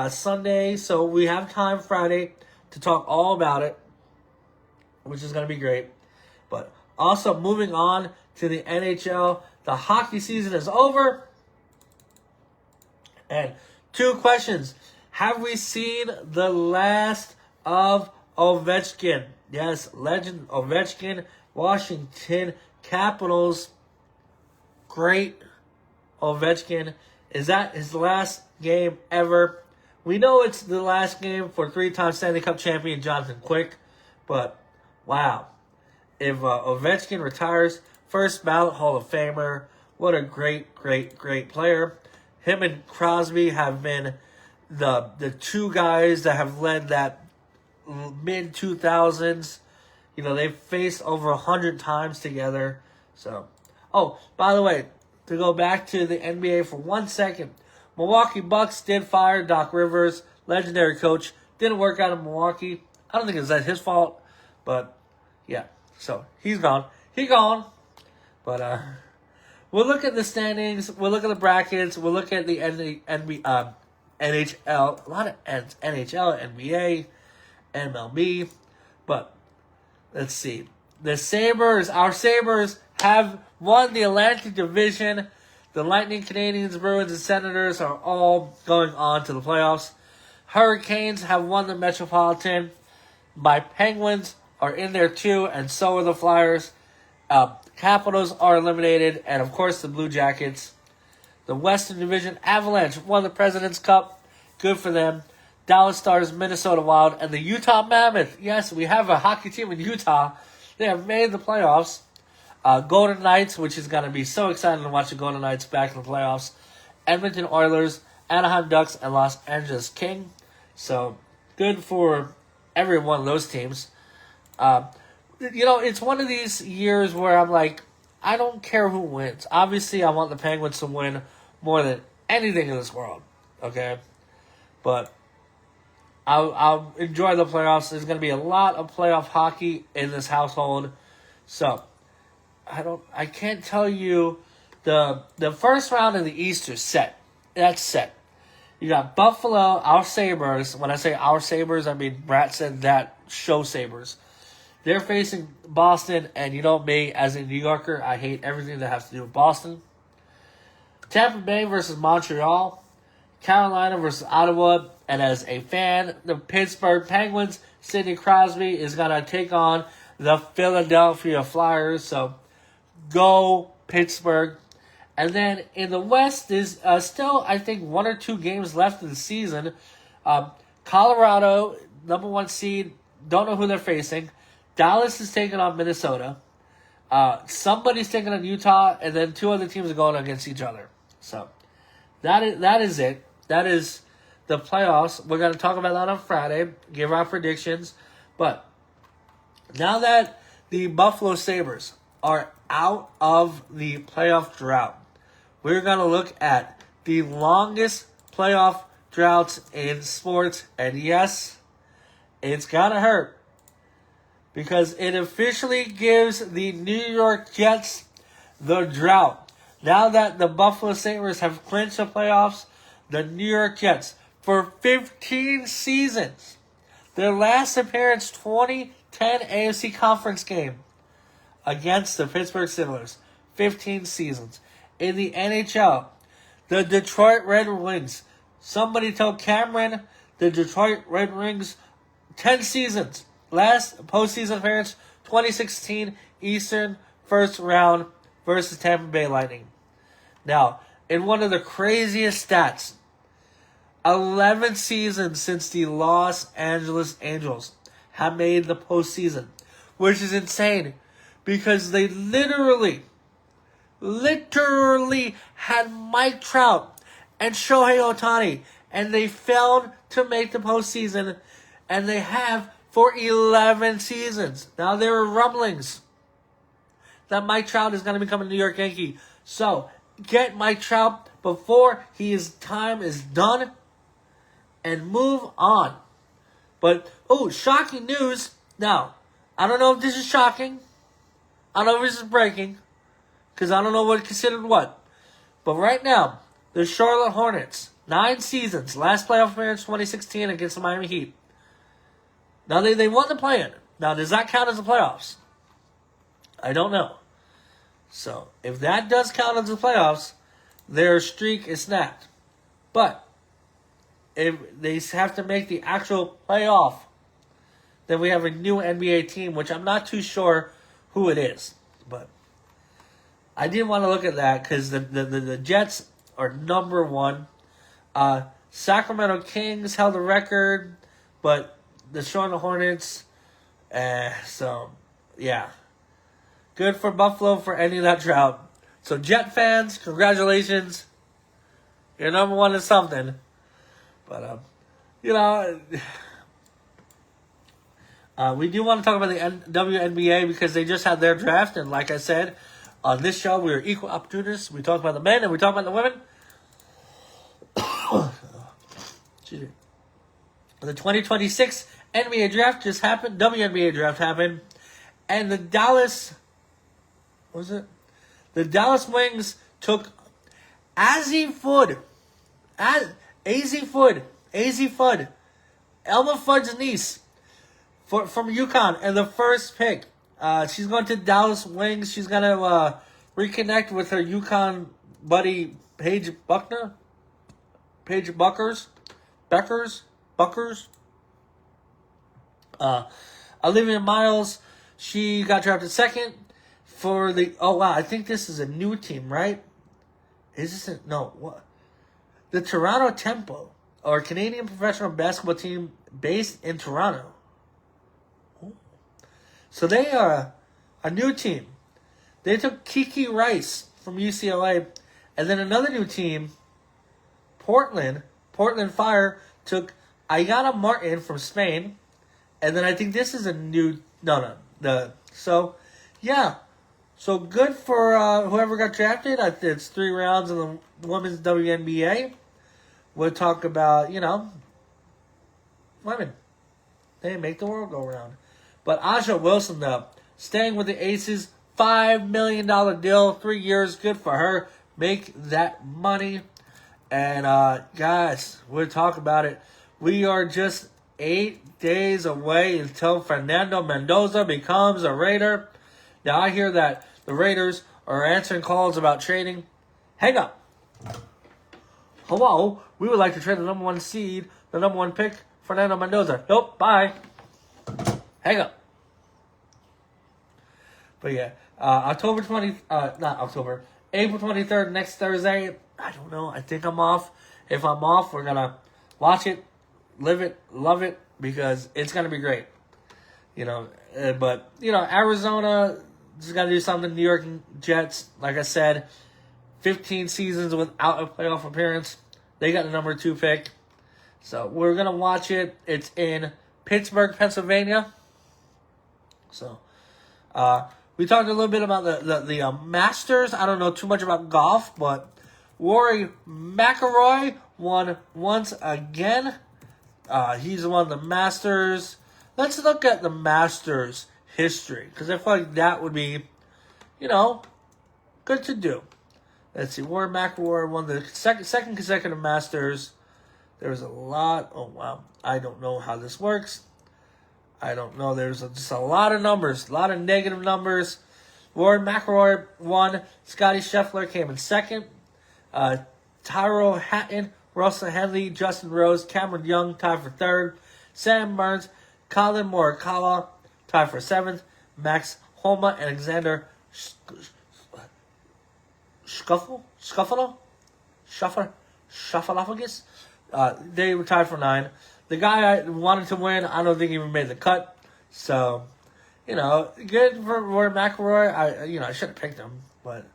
Sunday, so we have time Friday to talk all about it, which is going to be great. But also, moving on to the NHL, the hockey season is over. And 2 questions. Have we seen the last of Ovechkin? Yes, legend Ovechkin, Washington Capitals. Great Ovechkin. Is that his last game ever? We know it's the last game for 3-time Stanley Cup champion Jonathan Quick. But, wow. If Ovechkin retires, first ballot Hall of Famer. What a great, great, great player. Him and Crosby have been the 2 guys that have led that mid-2000s. They've faced over 100 times together. So, by the way, to go back to the NBA for 1 second, Milwaukee Bucks did fire Doc Rivers, legendary coach. Didn't work out in Milwaukee. I don't think it's his fault, but yeah. So he's gone. But we'll look at the standings. We'll look at the brackets. We'll look at the NHL. A lot of N's. NHL, NBA, MLB. But let's see. Our Sabres have won the Atlantic Division. The Lightning, Canadians, Bruins, and Senators are all going on to the playoffs. Hurricanes have won the Metropolitan. My Penguins are in there too, and so are the Flyers. Capitals are eliminated, and of course the Blue Jackets. The Western Division, Avalanche won the President's Cup. Good for them. Dallas Stars, Minnesota Wild, and the Utah Mammoth. Yes, we have a hockey team in Utah. They have made the playoffs. Golden Knights, which is going to be so exciting to watch the Golden Knights back in the playoffs. Edmonton Oilers, Anaheim Ducks, and Los Angeles King. So, good for every one of those teams. It's one of these years where I'm like, I don't care who wins. Obviously, I want the Penguins to win more than anything in this world. Okay? But I'll enjoy the playoffs. There's going to be a lot of playoff hockey in this household. So, I can't tell you the first round of the East is set. That's set. You got Buffalo, our Sabres. When I say our Sabres, I mean Brat Said That show Sabres. They're facing Boston, and me, as a New Yorker, I hate everything that has to do with Boston. Tampa Bay versus Montreal. Carolina versus Ottawa. And as a fan, the Pittsburgh Penguins, Sidney Crosby is going to take on the Philadelphia Flyers. So, go Pittsburgh. And then in the West, there's still, I think, 1 or 2 games left in the season. Colorado, number 1 seed, don't know who they're facing. Dallas is taking on Minnesota. Somebody's taking on Utah, and then 2 other teams are going against each other. So, that is it. That is the playoffs. We're going to talk about that on Friday, give our predictions. But now that the Buffalo Sabres are out of the playoff drought, we're going to look at the longest playoff droughts in sports. And yes, It's gotta hurt. Because it officially gives the New York Jets the drought. Now that the Buffalo Sabres have clinched the playoffs, the New York Jets, for 15 seasons, their last appearance, 2010 AFC Conference game against the Pittsburgh Steelers, 15 seasons. In the NHL, the Detroit Red Wings, somebody tell Cameron, the Detroit Red Wings, 10 seasons. Last postseason appearance, 2016 Eastern first round versus Tampa Bay Lightning. Now, in one of the craziest stats, 11 seasons since the Los Angeles Angels have made the postseason, which is insane because they literally had Mike Trout and Shohei Ohtani, and they failed to make the postseason, and they have for 11 seasons. Now, there are rumblings that Mike Trout is going to become a New York Yankee. So, get Mike Trout before his time is done and move on. But, shocking news. Now, I don't know if this is shocking. I don't know if this is breaking. Because I don't know what considered what. But right now, the Charlotte Hornets, 9 seasons, last playoff appearance 2016 against the Miami Heat. Now, they won the play-in. Now, does that count as the playoffs? I don't know. So, if that does count as the playoffs, their streak is snapped. But, if they have to make the actual playoff, then we have a new NBA team, which I'm not too sure who it is. But, I did want to look at that because the Jets are number one. Sacramento Kings held the record, but the Charlotte Hornets, so, yeah. Good for Buffalo for ending that drought. So, Jet fans, congratulations. You're number one in something. But, we do want to talk about the WNBA because they just had their draft. And like I said, on this show, we are equal opportunists. We talk about the men and we talk about the women. Excuse me. The 2026 NBA draft just happened. WNBA draft happened. And the Dallas Wings took Azzi Fudd, Elma Fudd's niece, from UConn, and the first pick. She's going to Dallas Wings. She's going to reconnect with her UConn buddy, Paige Buckers. Olivia Miles, she got drafted second for the... Oh, wow, I think this is a new team, right? Is this a... No, what? The Toronto Tempo, or Canadian professional basketball team based in Toronto. Ooh. So they are a new team. They took Kiki Rice from UCLA, and then another new team, Portland Fire, took Ayana Martin from Spain. And then I think this is a new... So, yeah. So, good for whoever got drafted. It's 3 rounds in the women's WNBA. We'll talk about, women. They make the world go round. But Aja Wilson, though, staying with the Aces, $5 million deal, 3 years. Good for her. Make that money. And, guys, we'll talk about it. We are just 8 days away until Fernando Mendoza becomes a Raider. Now, I hear that the Raiders are answering calls about trading. Hang up. Hello, we would like to trade the number 1 seed, the number 1 pick, Fernando Mendoza. Nope, bye. Hang up. But yeah, April 23rd, next Thursday. I don't know. I think I'm off. If I'm off, we're going to watch it, live it, love it, because it's going to be great. Arizona just got to do something. New York Jets, like I said, 15 seasons without a playoff appearance. They got the number 2 pick. So we're going to watch it. It's in Pittsburgh, Pennsylvania. So we talked a little bit about the Masters. I don't know too much about golf, but Rory McIlroy won once again. He's won the Masters. let's look at the Masters history, because I feel like that would be, good to do. Let's see. Rory McIlroy won the second consecutive Masters. There was a lot. Oh, wow. I don't know how this works. I don't know. There's just a lot of numbers, a lot of negative numbers. Rory McIlroy won. Scotty Scheffler came in second. Tyrrell Hatton, Russell Henley, Justin Rose, Cameron Young tied for third. Sam Burns, Colin Morikawa tied for seventh. Max Homa and Alexander Shuffleophagus. They were tied for 9. The guy I wanted to win, I don't think he even made the cut. So, good for Rory McIlroy. I should have picked him, but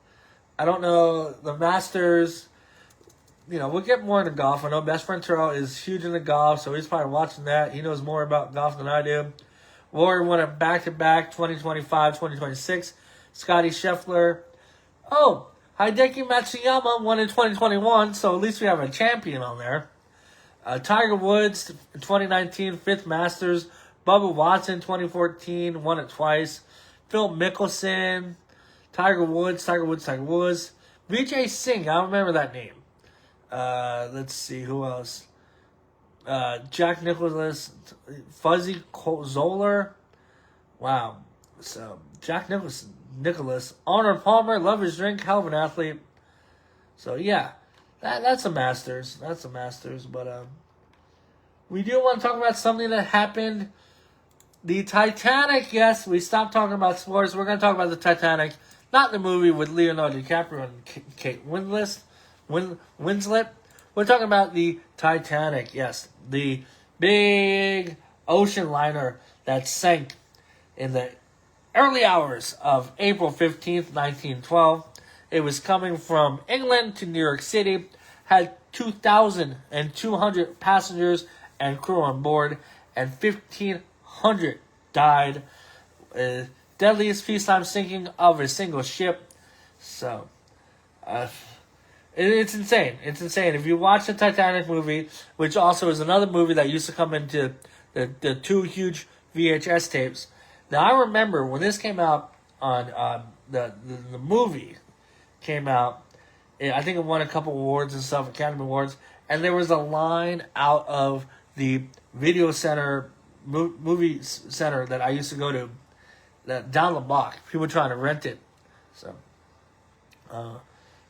I don't know. The Masters, we'll get more into golf. I know Best Friend Terrell is huge into golf, so he's probably watching that. He knows more about golf than I do. Rory won it back-to-back, 2025, 2026. Scotty Scheffler. Oh, Hideki Matsuyama won in 2021, so at least we have a champion on there. Tiger Woods, 2019, 5th Masters. Bubba Watson, 2014, won it twice. Phil Mickelson. Tiger Woods. Vijay Singh, I don't remember that name. Let's see, who else? Jack Nicklaus, Fuzzy Zoller. Wow. So, Jack Nicholas, Arnold Palmer, Lover's Drink, hell of an athlete. So, yeah, that's a Masters. But we do want to talk about something that happened. The Titanic, yes, we stopped talking about sports. We're going to talk about the Titanic, not the movie with Leonardo DiCaprio and Kate Winslet. We're talking about the Titanic, yes, the big ocean liner that sank in the early hours of April 15th, 1912. It was coming from England to New York City, had 2,200 passengers and crew on board, and 1,500 died. Deadliest peacetime sinking of a single ship. So, it's insane. It's insane. If you watch the Titanic movie, which also is another movie that used to come into the 2 huge VHS tapes. Now, I remember when this came out on the movie came out, I think it won a couple awards and stuff, Academy Awards, and there was a line out of the video center, movie center that I used to go to, down the block. People trying to rent it.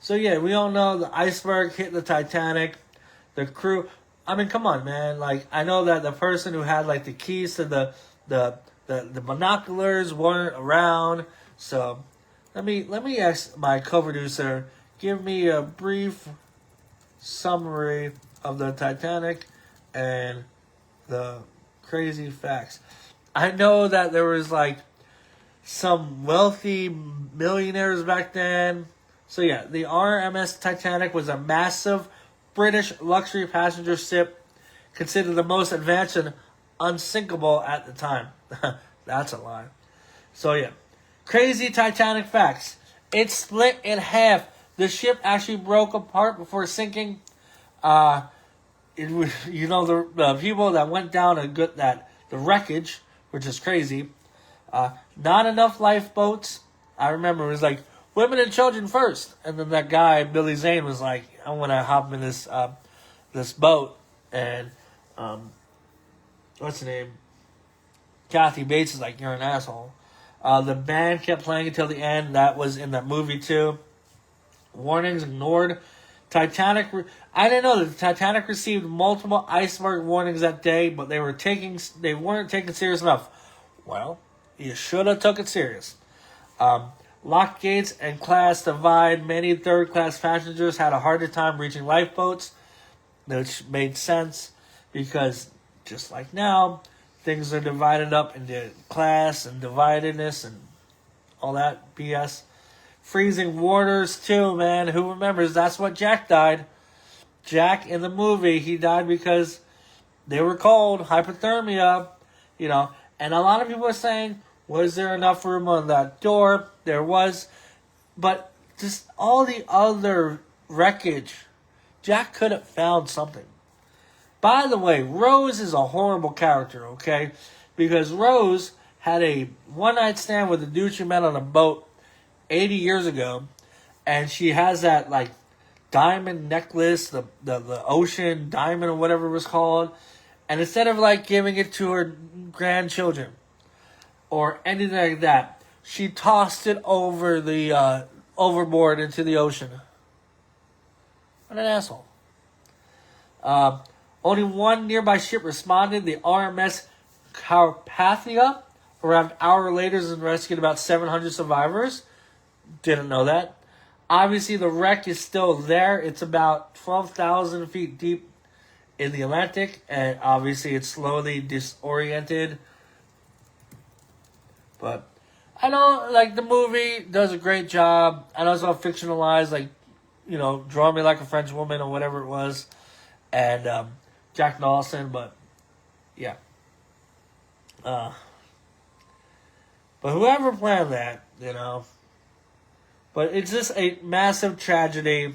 So yeah, we all know the iceberg hit the Titanic. The crew, I mean, come on, man. Like, I know that the person who had like the keys to the binoculars weren't around. So let me ask my co-producer, give me a brief summary of the Titanic and the crazy facts. I know that there was like some wealthy millionaires back then. So yeah, the RMS Titanic was a massive British luxury passenger ship, considered the most advanced and unsinkable at the time. That's a lie. So yeah, crazy Titanic facts. It split in half. The ship actually broke apart before sinking. It was, the people that went down and got the wreckage, which is crazy. Not enough lifeboats. I remember it was like women and children first, and then that guy Billy Zane was like, "I'm gonna hop in this boat," and what's the name? Kathy Bates is like, "You're an asshole." The band kept playing until the end. That was in that movie too. Warnings ignored. Titanic. I didn't know that the Titanic received multiple iceberg warnings that day, but they weren't taken serious enough. Well, you should have took it serious. Locked gates and class divide. Many third-class passengers had a harder time reaching lifeboats, which made sense because just like now, things are divided up into class and dividedness and all that BS. Freezing waters too, man. Who remembers? That's what Jack died. Jack in the movie, he died because they were cold, hypothermia, And a lot of people are saying, was there enough room on that door? There was. But just all the other wreckage, Jack could have found something. By the way, Rose is a horrible character, okay? because Rose had a one-night stand with a dude she met on a boat 80 years ago, and she has that, like, diamond necklace, the ocean diamond or whatever it was called, and instead of, like, giving it to her grandchildren or anything like that, she tossed it over the overboard into the ocean. What an asshole. Only one nearby ship responded, the RMS Carpathia. Around an hour later, and rescued about 700 survivors. Didn't know that. Obviously, the wreck is still there. It's about 12,000 feet deep in the Atlantic, and obviously it's slowly disoriented. But I know, like, the movie does a great job. I know it's all fictionalized, like, you know, Draw Me Like a French Woman or whatever it was, and Jack Nicholson, but yeah. But whoever planned that, you know. But it's just a massive tragedy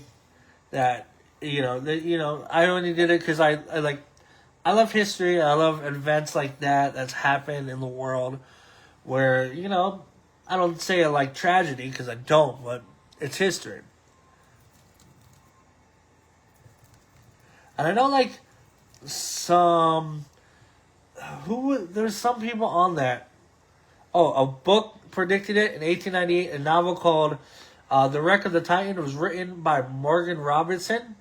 that, I only did it because I love history. I love events like that's happened in the world where, I don't say it like tragedy because I don't, but it's history. And I know, like, there's some people on that. Oh, a book predicted it in 1898. A novel called The Wreck of the Titan was written by Morgan Robertson.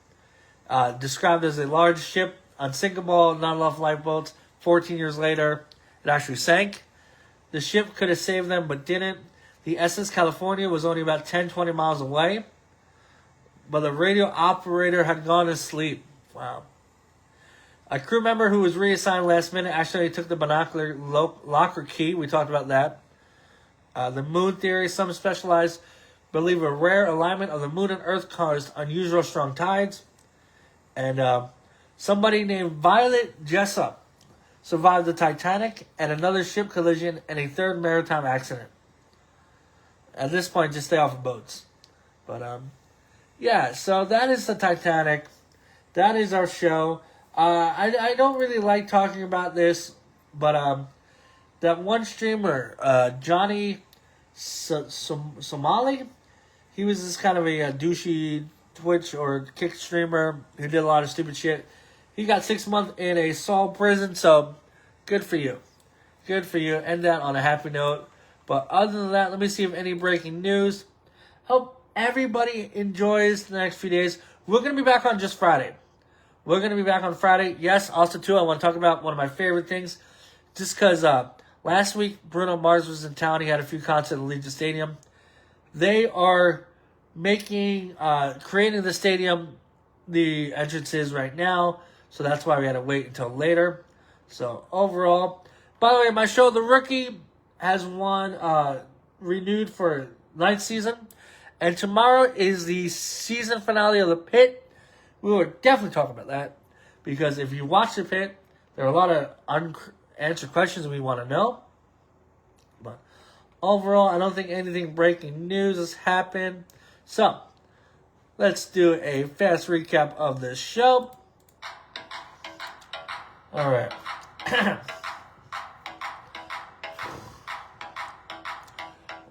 Described as a large ship, unsinkable, not enough lifeboats. 14 years later, it actually sank. The ship could have saved them, but didn't. The SS California was only about 10-20 miles away. But the radio operator had gone to sleep. Wow. A crew member who was reassigned last minute actually took the binocular locker key. We talked about that. The moon theory. Some specialized believe a rare alignment of the moon and earth caused unusual strong tides. And somebody named Violet Jessup survived the Titanic and another ship collision and a third maritime accident. At this point, just stay off of boats. But, yeah, so that is the Titanic. That is our show. I don't really like talking about this, but that one streamer, Johnny Somali, he was this kind of a douchey Twitch or Kick streamer who did a lot of stupid shit. He got 6 months in a Seoul prison, so good for you. Good for you. End that on a happy note. But other than that, let me see if any breaking news. Hope everybody enjoys the next few days. We're going to be back on just Friday. We're going to be back on Friday. Yes, also, too, I want to talk about one of my favorite things. Just because last week, Bruno Mars was in town. He had a few concerts at Allegiant Stadium. They are creating the stadium, the entrances right now. So that's why we had to wait until later. So overall, by the way, my show, The Rookie, has renewed for 9th season. And tomorrow is the season finale of The Pit. We will definitely talk about that. Because if you watch The Pit, there are a lot of unanswered questions we want to know. But overall, I don't think anything breaking news has happened. So, let's do a fast recap of the show. Alright.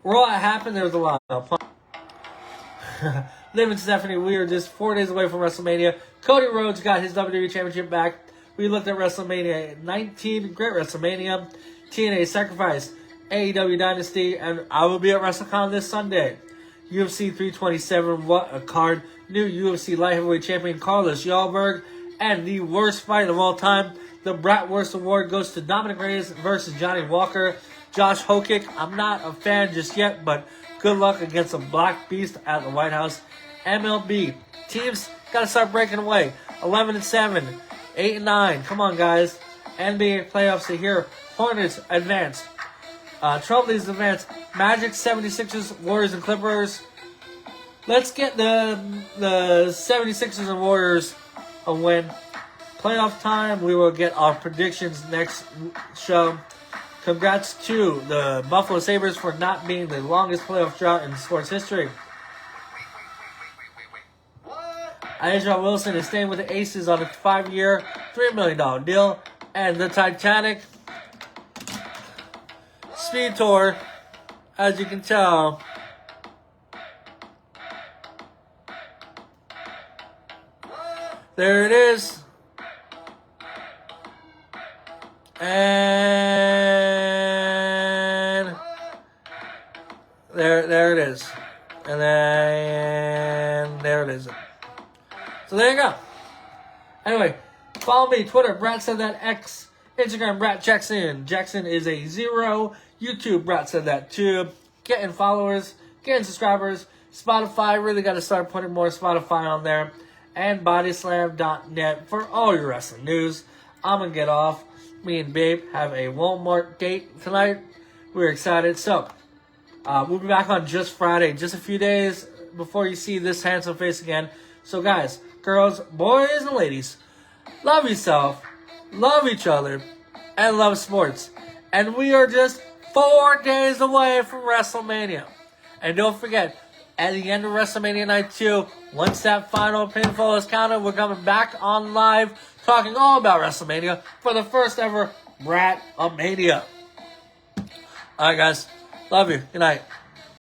Raw happened, there was a lot of Liv and Stephanie, we are just 4 days away from WrestleMania. Cody Rhodes got his WWE Championship back. We looked at WrestleMania 19, great WrestleMania. TNA Sacrifice, AEW Dynasty, and I will be at WrestleCon this Sunday. UFC 327, what a card. New UFC Light Heavyweight Champion Carlos Ulberg, and the worst fight of all time. The BRATWURST Award goes to Dominick Reyes versus Johnny Walker. Josh Hokit, I'm not a fan just yet, but good luck against a Black Beast at the White House. MLB, teams got to start breaking away. 11-7, 8-9, come on guys. NBA playoffs are here. Hornets advance. Trailblazers advance. Magic, 76ers, Warriors, and Clippers. Let's get the 76ers and Warriors a win. Playoff time. We will get our predictions next show. Congrats to the Buffalo Sabres for not being the longest playoff drought in sports history. Angel Wilson is staying with the Aces on a 5-year, $3 million deal. And the Titanic Speed Tour, as you can tell. There it is. And there it is. And then there it is. So there you go. Anyway, follow me, Twitter, Brat Said That, X, Instagram, Brat Jackson. Jackson is a 0. YouTube, Brat Said That 2. Getting followers, getting subscribers. Spotify, really got to start putting more Spotify on there. And bodyslam.net for all your wrestling news. I'm going to get off. Me and Babe have a Walmart date tonight. We're excited. So, we'll be back on just Friday, just a few days before you see this handsome face again. So, guys, girls, boys, and ladies, love yourself, love each other, and love sports. And we are just 4 days away from WrestleMania. And don't forget, at the end of WrestleMania Night 2, once that final pinfall is counted, we're coming back on live, talking all about WrestleMania for the first ever Brat-A-Mania. Alright, guys. Love you. Good night.